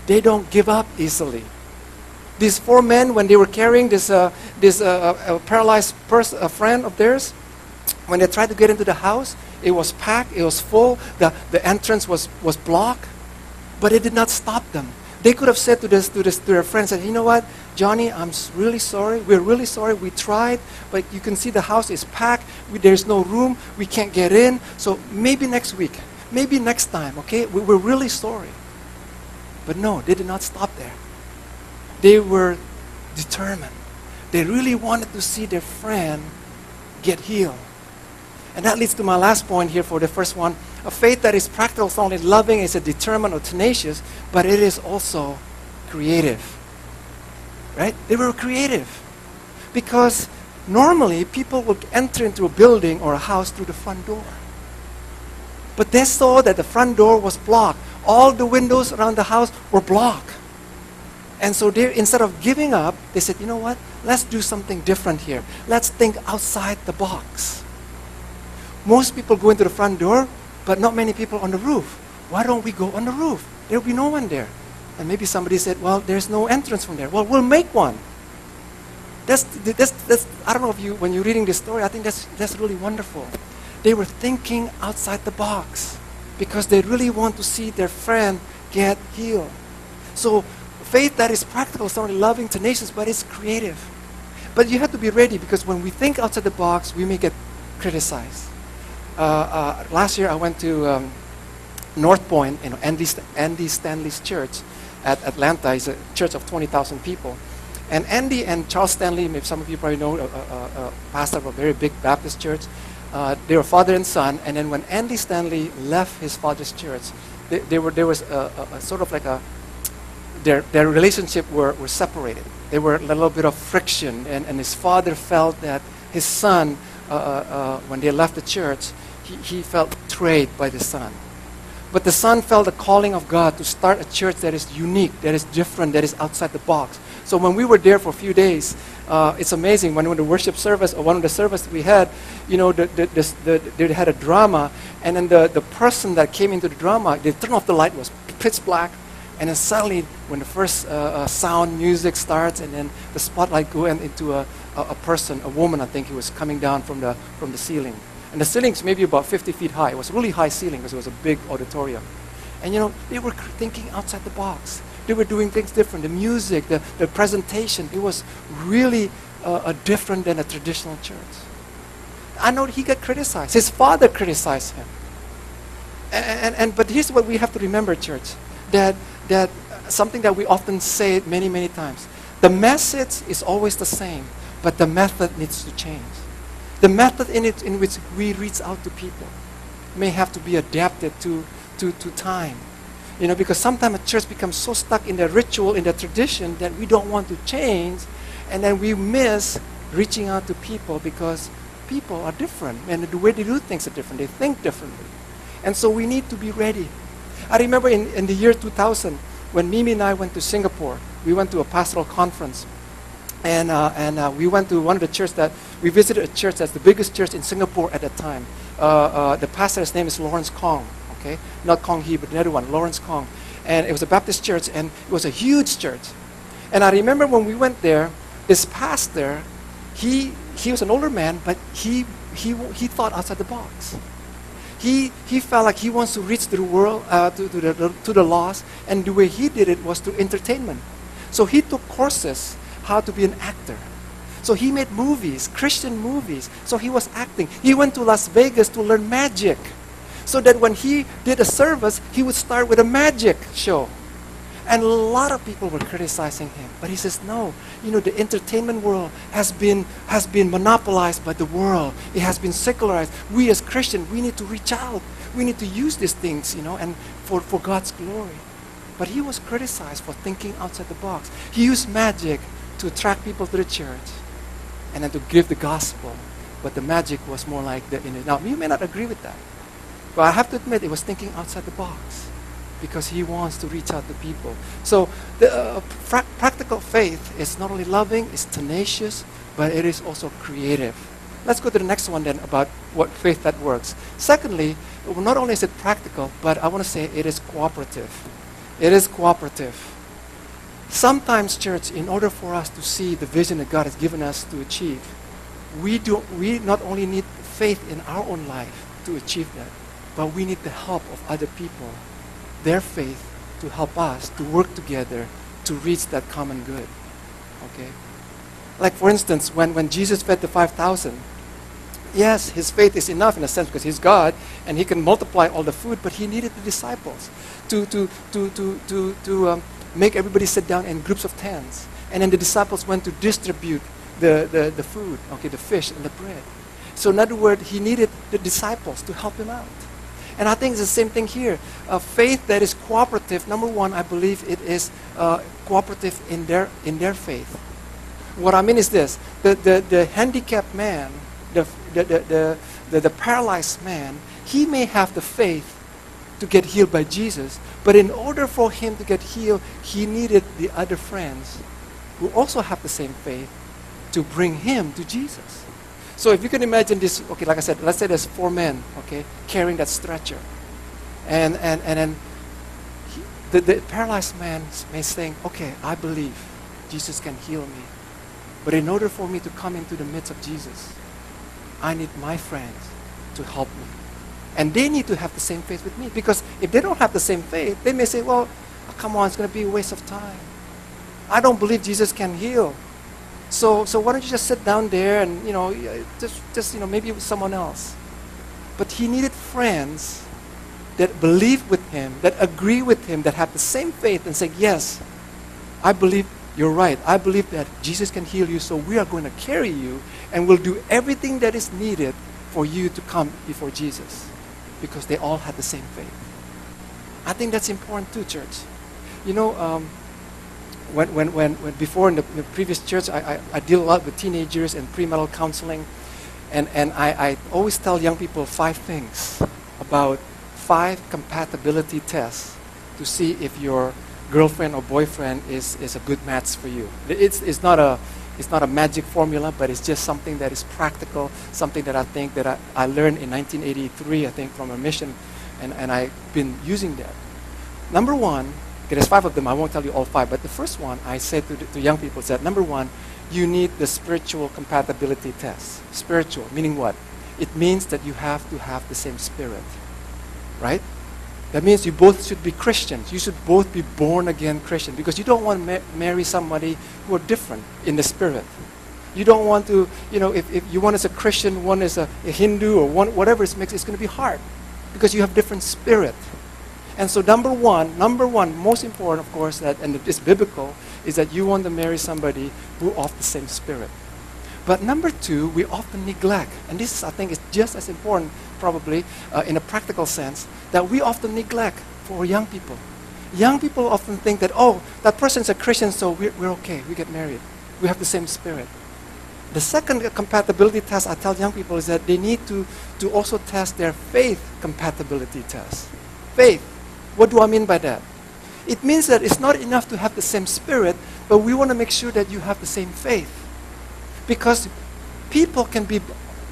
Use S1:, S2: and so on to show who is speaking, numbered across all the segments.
S1: They don't give up easily. These 4 men, when they were carrying this paralyzed friend of theirs, when they tried to get into the house, it was packed, it was full, the entrance was blocked, but it did not stop them. They could have said to their friends, that, you know what, Johnny, I'm really sorry. We're really sorry. We tried, but you can see the house is packed. There's no room. We can't get in. So maybe next week, maybe next time, okay? We're really sorry. But no, they did not stop there. They were determined. They really wanted to see their friend get healed. And that leads to my last point here for the first one. A faith that is practical, is not only loving, is determined or tenacious, but it is also creative. Right? They were creative. Because normally people would enter into a building or a house through the front door. But they saw that the front door was blocked. All the windows around the house were blocked. And so they, instead of giving up, they said, you know what? Let's do something different here. Let's think outside the box. Most people go into the front door, but not many people on the roof. Why don't we go on the roof? There will be no one there. And maybe somebody said, well, there's no entrance from there. Well, we'll make one. That's I don't know if you, when you're reading this story, I think that's really wonderful. They were thinking outside the box because they really want to see their friend get healed. So faith that is practical is not only loving, tenacious, but it's creative. But you have to be ready, because when we think outside the box, we may get criticized. Last year I went to North Point, Andy Stanley's church at Atlanta. It's a church of 20,000 people. And Andy and Charles Stanley, maybe some of you probably know, a pastor of a very big Baptist church. They were father and son. And then when Andy Stanley left his father's church, there was a sort of like their relationship were separated. There were a little bit of friction, and his father felt that his son, when they left the church, he felt betrayed by the son. But the son felt the calling of God to start a church that is unique, that is different, that is outside the box. So when we were there for a few days, it's amazing. When the worship service, or one of the services we had, you know, they had a drama, and then the person that came into the drama, they turned off the light, it was pitch black, and then suddenly, when the first sound music starts, and then the spotlight goes into a person, a woman, I think, who was coming down from the ceiling. And the ceiling's maybe about 50 feet high. It was a really high ceiling because it was a big auditorium. And you know, they were thinking outside the box. They were doing things different. The music, the presentation, it was really different than a traditional church. I know he got criticized. His father criticized him. But here's what we have to remember, church, that something that we often say many, many times. The message is always the same, but the method needs to change. The method in which we reach out to people may have to be adapted to time. You know, because sometimes a church becomes so stuck in the ritual, in the tradition, that we don't want to change, and then we miss reaching out to people because people are different, and the way they do things are different. They think differently. And so we need to be ready. I remember in the year 2000, when Mimi and I went to Singapore, we went to a pastoral conference. And we went to one of the churches that, we visited a church that's the biggest church in Singapore at that time. The pastor's name is Lawrence Kong, okay? Not Kong Hee, but the other one, Lawrence Kong. And it was a Baptist church, and it was a huge church. And I remember when we went there, this pastor, he was an older man, but he thought outside the box. He felt like he wants to reach the world, to the lost, and the way he did it was through entertainment. So he took courses how to be an actor. So he made movies, Christian movies. So he was acting. He went to Las Vegas to learn magic, so that when he did a service, he would start with a magic show. And a lot of people were criticizing him. But he says, no, you know, the entertainment world has been monopolized by the world. It has been secularized. We as Christians, we need to reach out. We need to use these things, you know, and for God's glory. But he was criticized for thinking outside the box. He used magic to attract people to the church and then to give the gospel. But the magic was more like now, you may not agree with that, but I have to admit it was thinking outside the box because he wants to reach out to people. So the practical faith is not only loving, it's tenacious, but it is also creative. Let's go to the next one then, about what faith that works. Secondly, not only is it practical, but I want to say it is cooperative. It is cooperative. Sometimes, church, in order for us to see the vision that God has given us to achieve, we not only need faith in our own life to achieve that, but we need the help of other people, their faith, to help us to work together to reach that common good. Okay? Like, for instance, when Jesus fed the 5,000, yes, his faith is enough in a sense because he's God and he can multiply all the food, but he needed the disciples to make everybody sit down in groups of tens. And then the disciples went to distribute the food, okay, the fish and the bread. So in other words, he needed the disciples to help him out. And I think it's the same thing here. Faith that is cooperative, number one, I believe it is cooperative in their faith. What I mean is this: the handicapped man, the paralyzed man, he may have the faith to get healed by Jesus, but in order for him to get healed, he needed the other friends who also have the same faith to bring him to Jesus. So if you can imagine this, okay, like I said, let's say there's 4 men, okay, carrying that stretcher. And then the paralyzed man may think, okay, I believe Jesus can heal me. But in order for me to come into the midst of Jesus, I need my friends to help me. And they need to have the same faith with me. Because if they don't have the same faith, they may say, well, come on, it's going to be a waste of time. I don't believe Jesus can heal. So why don't you just sit down there and, just maybe with someone else. But he needed friends that believe with him, that agree with him, that have the same faith and say, yes, I believe you're right. I believe that Jesus can heal you, so we are going to carry you and we'll do everything that is needed for you to come before Jesus. Because they all had the same faith. I think that's important too, church. When before in the previous church, I deal a lot with teenagers and premarital counseling, and I always tell young people 5 things about 5 compatibility tests to see if your girlfriend or boyfriend is a good match for you. It's not a magic formula, but it's just something that is practical, something that I think that I learned in 1983, I think, from a mission, and I've been using that. Number 1, okay, there's 5 of them, I won't tell you all 5, but the first one I say to young people is that, number 1, you need the spiritual compatibility test. Spiritual, meaning what? It means that you have to have the same spirit, right? That means you both should be Christians. You should both be born-again Christian, because you don't want to marry somebody who are different in the spirit. You don't want to, if you one is a Christian, one is a Hindu, or whatever is mixed, it's going to be hard because you have different spirit. And so number one, most important, of course, and it's biblical, is that you want to marry somebody who of the same spirit. But number 2, we often neglect, and this, I think, is just as important, probably, in a practical sense, that we often neglect for young people. Young people often think that, oh, that person's a Christian, so we're okay, we get married. We have the same spirit. The second compatibility test I tell young people is that they need to also test their faith compatibility test. Faith. What do I mean by that? It means that it's not enough to have the same spirit, but we want to make sure that you have the same faith. Because people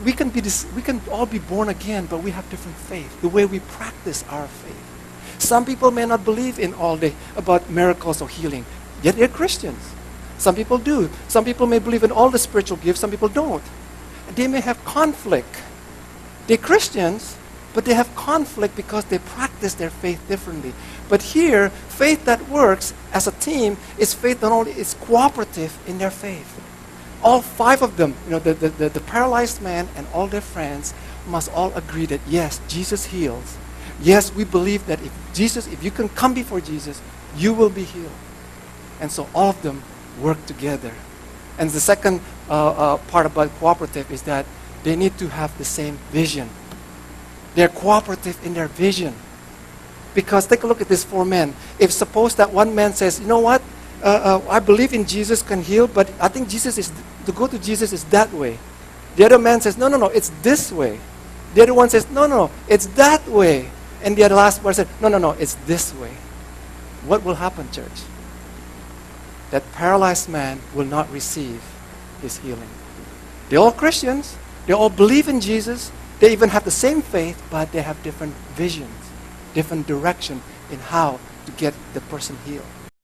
S1: we can all be born again, but we have different faith, the way we practice our faith. Some people may not believe in all about miracles or healing, yet they're Christians. Some people do. Some people may believe in all the spiritual gifts, some people don't. They may have conflict. They're Christians, but they have conflict because they practice their faith differently. But here, faith that works as a team is faith not only is cooperative in their faith. All 5 of them, the paralyzed man and all their friends must all agree that yes, Jesus heals. Yes, we believe that if you can come before Jesus, you will be healed. And so all of them work together. And the second part about cooperative is that they need to have the same vision. They're cooperative in their vision. Because take a look at these 4 men. If suppose that one man says, you know what, I believe in Jesus can heal, but I think to go to Jesus is that way. The other man says, no, it's this way. The other one says, no, it's that way. And the last one said, no, it's this way. What will happen, church? That paralyzed man will not receive his healing. They're all Christians. They all believe in Jesus. They even have the same faith, but they have different visions, different direction in how to get the person healed.